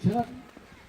제가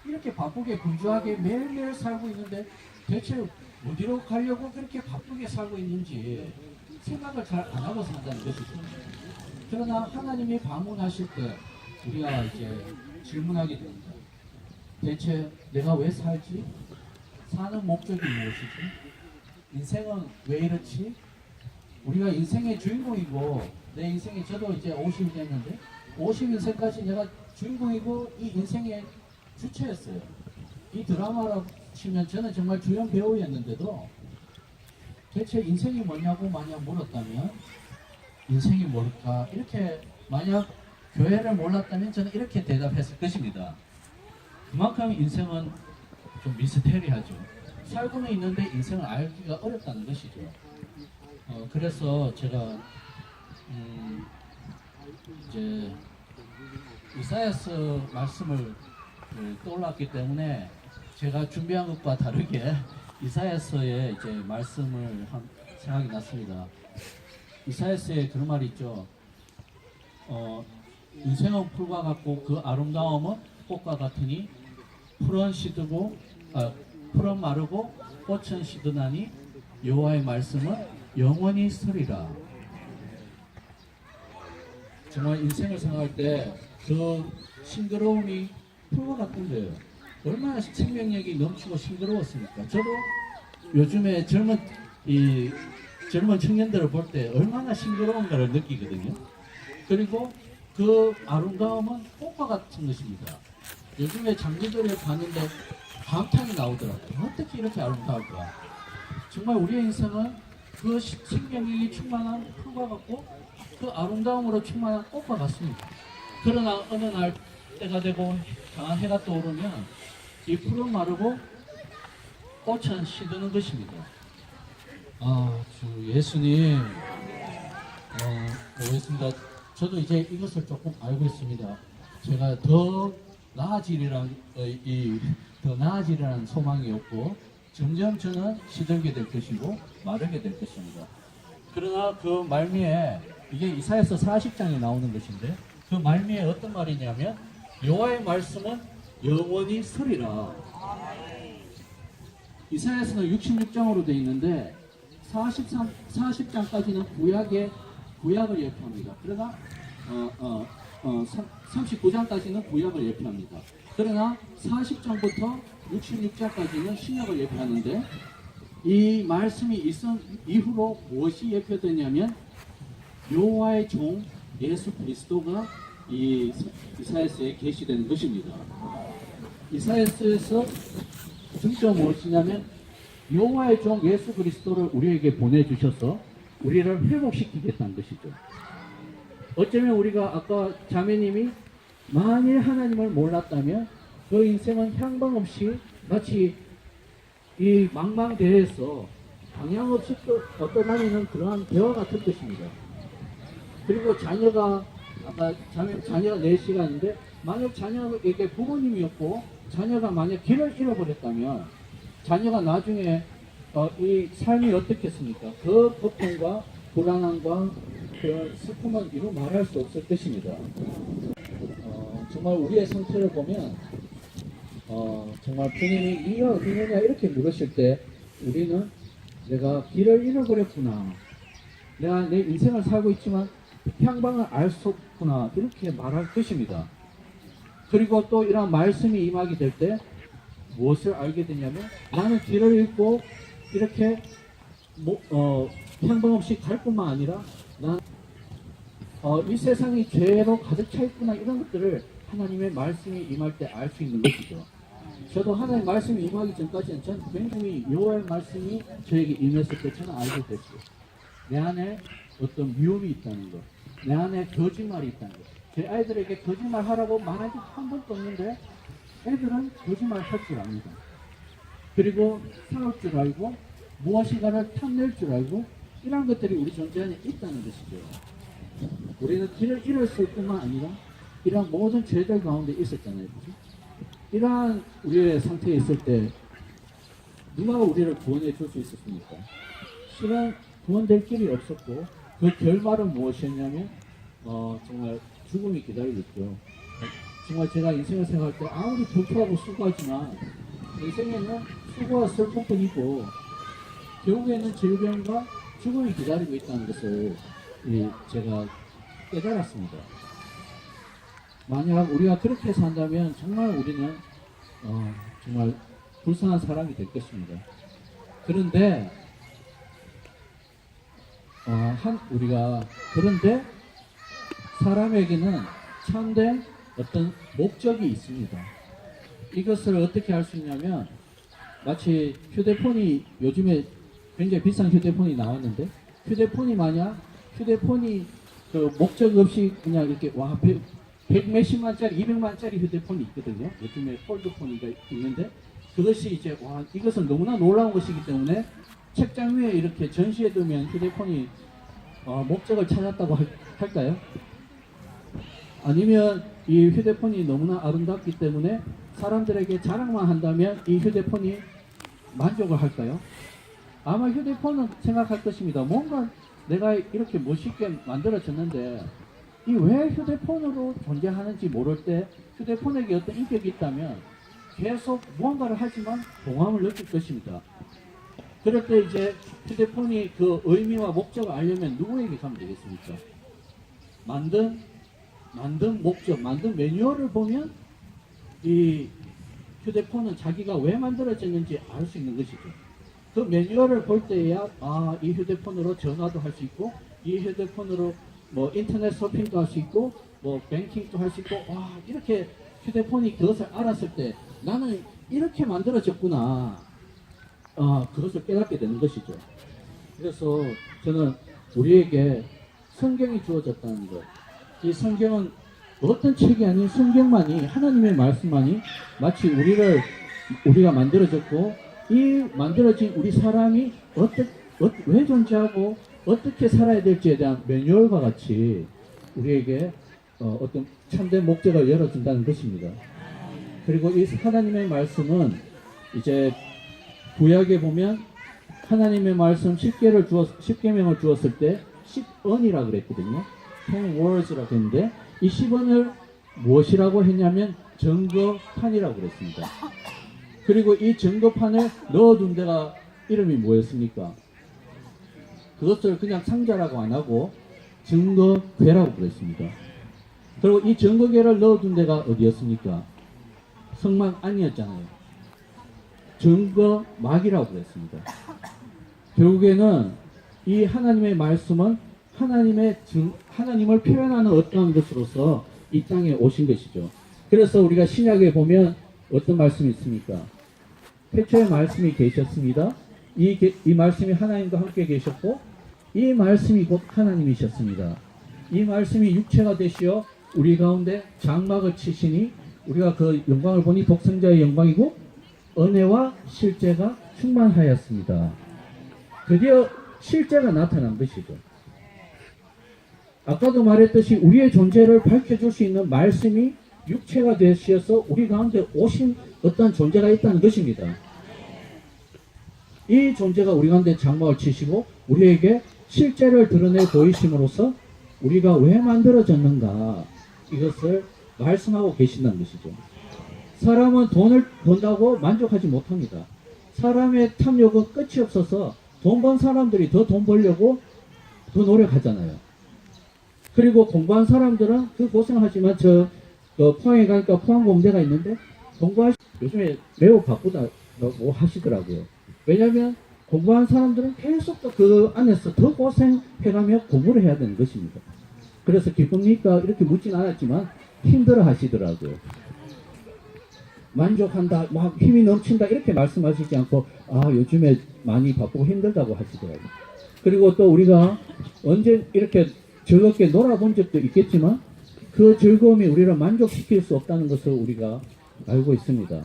이렇게 바쁘게 분주하게 매일매일 살고 있는데 대체 어디로 가려고 그렇게 바쁘게 살고 있는지 생각을 잘 안 하고 산다는 것이죠. 그러나 하나님이 방문하실 때 우리가 이제 질문하게 됩니다. 대체 내가 왜 살지? 사는 목적이 무엇이지? 인생은 왜 이렇지? 우리가 인생의 주인공이고 내 인생에 저도 이제 50이 됐는데 50인생까지 내가 주인공이고 이 인생의 주체였어요. 이 드라마라고 치면 저는 정말 주연 배우였는데도 대체 인생이 뭐냐고 만약 물었다면 인생이 뭘까? 이렇게 만약 교회를 몰랐다면 저는 이렇게 대답했을 것입니다. 그만큼 인생은 좀 미스테리하죠. 살고는 있는데 인생을 알기가 어렵다는 것이죠. 그래서 제가 이제 이사야서 말씀을 떠올랐기 때문에 제가 준비한 것과 다르게 이사야서의 이제 말씀을 한 생각이 났습니다. 이사야서에 그런 말이 있죠. 인생은 풀과 같고 그 아름다움은 꽃과 같으니 풀은 마르고 꽃은 시드나니 여호와의 말씀은 영원히 서리라. 정말 인생을 생각할 때 그 싱그러움이 풀과 같은 거예요. 얼마나 생명력이 넘치고 싱그러웠습니까? 저도 요즘에 젊은 청년들을 볼 때 얼마나 싱그러운가를 느끼거든요. 그리고 그 아름다움은 꽃과 같은 것입니다. 요즘에 장미들을 봤는데 감탄이 나오더라고요. 어떻게 이렇게 아름다울까? 정말 우리의 인생은 그 생명력이 충만한 풀과 같고 그 아름다움으로 충만한 꽃과 같습니다. 그러나 어느 날 때가 되고 강한 해가 떠오르면 이 풀은 마르고 꽃은 시드는 것입니다. 주 예수님, 모르겠습니다. 저도 이제 이것을 조금 알고 있습니다. 제가 더 나아지리라는 소망이 없고 점점 저는 시들게 될 것이고 마르게 될 것입니다. 그러나 그 말미에 이게 이사야서 40장에 나오는 것인데 그 말미에 어떤 말이냐면 여호와의 말씀은 영원히 서리라. 이사야서는 66장으로 되어 있는데 40장까지는 구약을 예표합니다. 그러나 39장까지는 구약을 예표합니다. 그러나 40장부터 66장까지는 신약을 예표하는데 이 말씀이 있은 이후로 무엇이 예표되냐면 여호와의 종 예수 그리스도가 이 이사야서에 계시되는 것입니다. 이사야서에서 중점 무엇이냐면 여호와의 종 예수 그리스도를 우리에게 보내주셔서 우리를 회복시키겠다는 것이죠. 어쩌면 우리가 아까 자매님이 만일 하나님을 몰랐다면 그 인생은 향방 없이 마치 이 망망대해에서 방향 없이 떠다니는 그러한 대화 같은 것입니다. 그리고 자녀가 아까 자녀가 4시간인데 만약 자녀에게 부모님이 없고 자녀가 만약 길을 잃어버렸다면 자녀가 나중에 이 삶이 어떻겠습니까? 그 고통과 불안함과 그 슬픔은 이루 말할 수 없을 것입니다. 정말 우리의 상태를 보면 정말 주님이 네가 어디 있느냐 이렇게 물으실 때 우리는 내가 길을 잃어버렸구나, 내가 내 인생을 살고 있지만 향방을 알 수 없구나 이렇게 말할 것입니다. 그리고 또 이런 말씀이 임하게 될 때 무엇을 알게 되냐면 나는 길을 잃고 이렇게 향방 없이 갈 뿐만 아니라 난 이 세상이 죄로 가득 차 있구나 이런 것들을 하나님의 말씀이 임할 때 알 수 있는 것이죠. 저도 하나님의 말씀이 임하기 전까지는 전 굉장히 여호와의 말씀이 저에게 임했을 때 저는 알게 됐어요. 내 안에 어떤 미움이 있다는 것, 내 안에 거짓말이 있다는 것. 제 아이들에게 거짓말 하라고 말한 적 한 번도 없는데 애들은 거짓말 할 줄 압니다. 그리고 싸울 줄 알고 무엇인가를 탐낼 줄 알고 이러한 것들이 우리 존재 안에 있다는 것이죠. 우리는 길을 잃었을 뿐만 아니라 이러한 모든 죄들 가운데 있었잖아요. 그렇죠? 이러한 우리의 상태에 있을 때 누가 우리를 구원해 줄 수 있었습니까? 실은 구원될 길이 없었고 그 결말은 무엇이었냐면 정말 죽음이 기다리고 있죠. 정말 제가 인생을 생각할 때 아무리 불투하고 수고하지만 인생에는 수고와 슬픔뿐이고 결국에는 질병과 죽음이 기다리고 있다는 것을 제가 깨달았습니다. 만약 우리가 그렇게 산다면 정말 우리는 정말 불쌍한 사람이 될 것입니다. 그런데 그런데 사람에게는 참된 어떤 목적이 있습니다. 이것을 어떻게 할 수 있냐면 마치 휴대폰이 요즘에 굉장히 비싼 휴대폰이 나왔는데 휴대폰이 그 목적 없이 그냥 이렇게 백 몇십만짜리 200만짜리 휴대폰이 있거든요. 요즘에 폴드폰이 있는데 그것이 이제 이것은 너무나 놀라운 것이기 때문에 책장 위에 이렇게 전시해 두면 휴대폰이 목적을 찾았다고 할까요? 아니면 이 휴대폰이 너무나 아름답기 때문에 사람들에게 자랑만 한다면 이 휴대폰이 만족을 할까요? 아마 휴대폰은 생각할 것입니다. 뭔가 내가 이렇게 멋있게 만들어졌는데 이 왜 휴대폰으로 존재하는지 모를 때 휴대폰에게 어떤 인격이 있다면 계속 무언가를 하지만 공허함을 느낄 것입니다. 그럴 때 이제 휴대폰이 그 의미와 목적을 알려면 누구에게 가면 되겠습니까? 만든 목적, 만든 매뉴얼을 보면 이 휴대폰은 자기가 왜 만들어졌는지 알 수 있는 것이죠. 그 매뉴얼을 볼 때야 이 휴대폰으로 전화도 할 수 있고 이 휴대폰으로 뭐 인터넷 쇼핑도 할 수 있고 뭐 뱅킹도 할 수 있고 이렇게 휴대폰이 그것을 알았을 때 나는 이렇게 만들어졌구나. 그것을 깨닫게 되는 것이죠. 그래서 저는 우리에게 성경이 주어졌다는 것. 이 성경은 어떤 책이 아닌 성경만이 하나님의 말씀만이 마치 우리가 만들어졌고 이 만들어진 우리 사람이 왜 존재하고 어떻게 살아야 될지에 대한 매뉴얼과 같이 우리에게 어떤 참된 목적을 열어준다는 것입니다. 그리고 이 하나님의 말씀은 이제 구약에 보면 하나님의 말씀 10계명을 주었을 때 10언이라고 그랬거든요. 10 words라고 했는데 이 10언을 무엇이라고 했냐면 증거판이라고 그랬습니다. 그리고 이 증거판을 넣어둔 데가 이름이 뭐였습니까? 그것을 그냥 상자라고 안 하고 증거궤라고 그랬습니다. 그리고 이 증거궤를 넣어둔 데가 어디였습니까? 성막 안이었잖아요. 증거막이라고 그랬습니다. 결국에는 이 하나님의 말씀은 하나님을 표현하는 어떠한 것으로서 이 땅에 오신 것이죠. 그래서 우리가 신약에 보면 어떤 말씀이 있습니까? 태초에 말씀이 계셨습니다. 이 말씀이 하나님과 함께 계셨고 이 말씀이 곧 하나님이셨습니다. 이 말씀이 육체가 되시어 우리 가운데 장막을 치시니 우리가 그 영광을 보니 독생자의 영광이고 은혜와 실제가 충만하였습니다. 드디어 실제가 나타난 것이죠. 아까도 말했듯이 우리의 존재를 밝혀줄 수 있는 말씀이 육체가 되셔서 우리 가운데 오신 어떤 존재가 있다는 것입니다. 이 존재가 우리 가운데 장막을 치시고 우리에게 실제를 드러내 보이심으로써 우리가 왜 만들어졌는가 이것을 말씀하고 계신다는 것이죠. 사람은 돈을 번다고 만족하지 못합니다. 사람의 탐욕은 끝이 없어서 돈 번 사람들이 더 돈 벌려고 더 노력하잖아요. 그리고 공부한 사람들은 그 고생하지만 포항에 가니까 포항공대가 있는데 요즘에 매우 바쁘다 뭐 하시더라고요. 왜냐하면 공부한 사람들은 계속 또 그 안에서 더 고생해가며 공부를 해야 되는 것입니다. 그래서 기쁩니까? 이렇게 묻진 않았지만 힘들어 하시더라고요. 만족한다, 막 힘이 넘친다 이렇게 말씀하시지 않고 요즘에 많이 바쁘고 힘들다고 하시더라고요. 그리고 또 우리가 언제 이렇게 즐겁게 놀아본 적도 있겠지만 그 즐거움이 우리를 만족시킬 수 없다는 것을 우리가 알고 있습니다.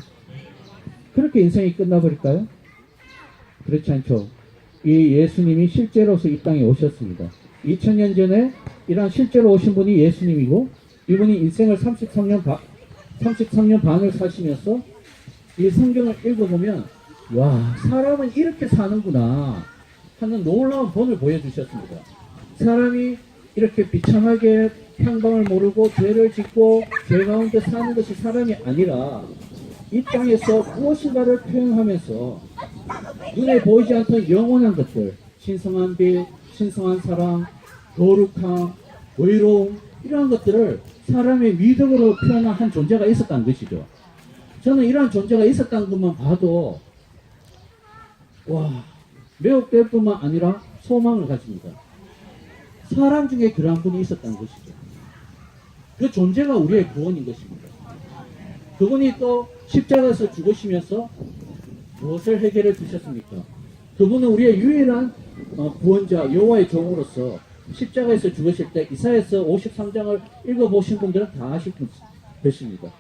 그렇게 인생이 끝나버릴까요? 그렇지 않죠. 이 예수님이 실제로서 이 땅에 오셨습니다. 2000년 전에 이런 실제로 오신 분이 예수님이고 이분이 인생을 33년 반을 사시면서 이 성경을 읽어보면 와, 사람은 이렇게 사는구나 하는 놀라운 본을 보여주셨습니다. 사람이 이렇게 비참하게 향방을 모르고 죄를 짓고 죄 가운데 사는 것이 사람이 아니라 이 땅에서 무엇인가를 표현하면서 눈에 보이지 않던 영원한 것들, 신성한 빛, 신성한 사랑, 거룩함, 의로움, 이러한 것들을 사람의 미덕으로 표현한 한 존재가 있었다는 것이죠. 저는 이러한 존재가 있었다는 것만 봐도 와, 매혹될 뿐만 아니라 소망을 가집니다. 사람 중에 그러한 분이 있었다는 것이죠. 그 존재가 우리의 구원인 것입니다. 그분이 또 십자가에서 죽으시면서 무엇을 해결해 주셨습니까? 그분은 우리의 유일한 구원자 여호와의 종으로서 십자가에서 죽으실 때 이사야서 53장을 읽어보신 분들은 다 아실 것입니다.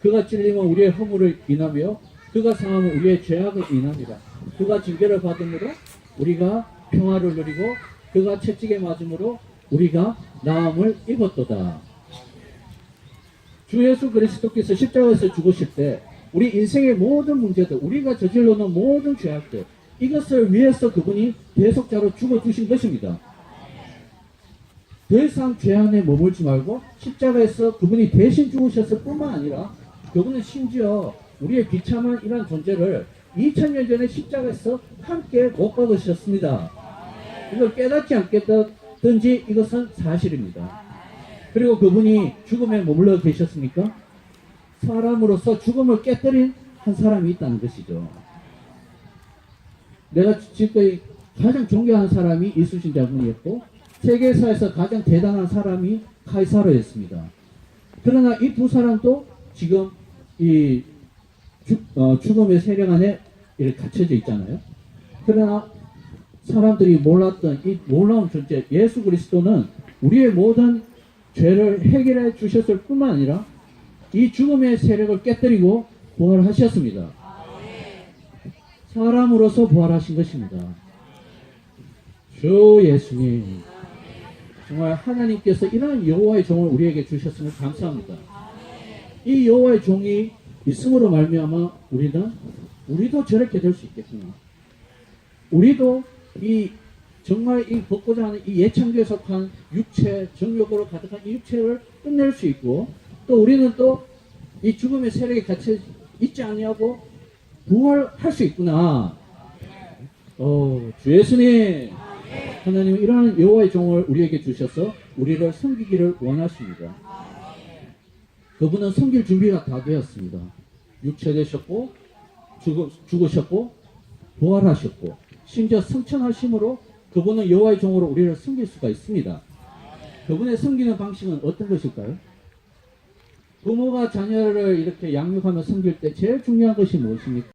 그가 찔림은 우리의 허물을 인하며 그가 상함은 우리의 죄악을 인함이라. 그가 징계를 받음으로 우리가 평화를 누리고 그가 채찍에 맞음으로 우리가 나음을 입었도다. 주 예수 그리스도께서 십자가에서 죽으실 때 우리 인생의 모든 문제들, 우리가 저질러놓은 모든 죄악들, 이것을 위해서 그분이 대속자로 죽어주신 것입니다. 더 이상 죄 안에 머물지 말고 십자가에서 그분이 대신 죽으셨을 뿐만 아니라 그분은 심지어 우리의 비참한 이러한 존재를 2000년 전에 십자가에서 함께 못 박으셨습니다. 이걸 깨닫지 않겠다든지 이것은 사실입니다. 그리고 그분이 죽음에 머물러 계셨습니까? 사람으로서 죽음을 깨뜨린 한 사람이 있다는 것이죠. 내가 지금까지 가장 존경하는 사람이 이수신자분이었고 세계사에서 가장 대단한 사람이 카이사르였습니다. 그러나 이 두 사람도 지금 이 죽음의 세력 안에 이렇게 갇혀져 있잖아요. 그러나 사람들이 몰랐던 이 놀라운 존재 예수 그리스도는 우리의 모든 죄를 해결해 주셨을 뿐만 아니라 이 죽음의 세력을 깨뜨리고 부활하셨습니다. 사람으로서 부활하신 것입니다. 주 예수님, 정말 하나님께서 이러한 여호와의 종을 우리에게 주셨음을 감사합니다. 이 여호와의 종이 있음으로 말미암아 우리도 저렇게 될 수 있겠구나. 우리도 정말 이 벗고자 하는 이 예창교에 속한 육체, 정욕으로 가득한 이 육체를 끝낼 수 있고, 또 우리는 또 이 죽음의 세력에 갇혀 있지 아니하고 부활할 수 있구나. 주 예수님, 하나님은 이러한 여호와의 종을 우리에게 주셔서 우리를 섬기기를 원하십니다. 그분은 섬길 준비가 다 되었습니다. 육체되셨고 죽으셨고 부활하셨고 심지어 승천하심으로 그분은 여호와의 종으로 우리를 섬길 수가 있습니다. 그분의 섬기는 방식은 어떤 것일까요? 부모가 자녀를 이렇게 양육하며 섬길 때 제일 중요한 것이 무엇입니까?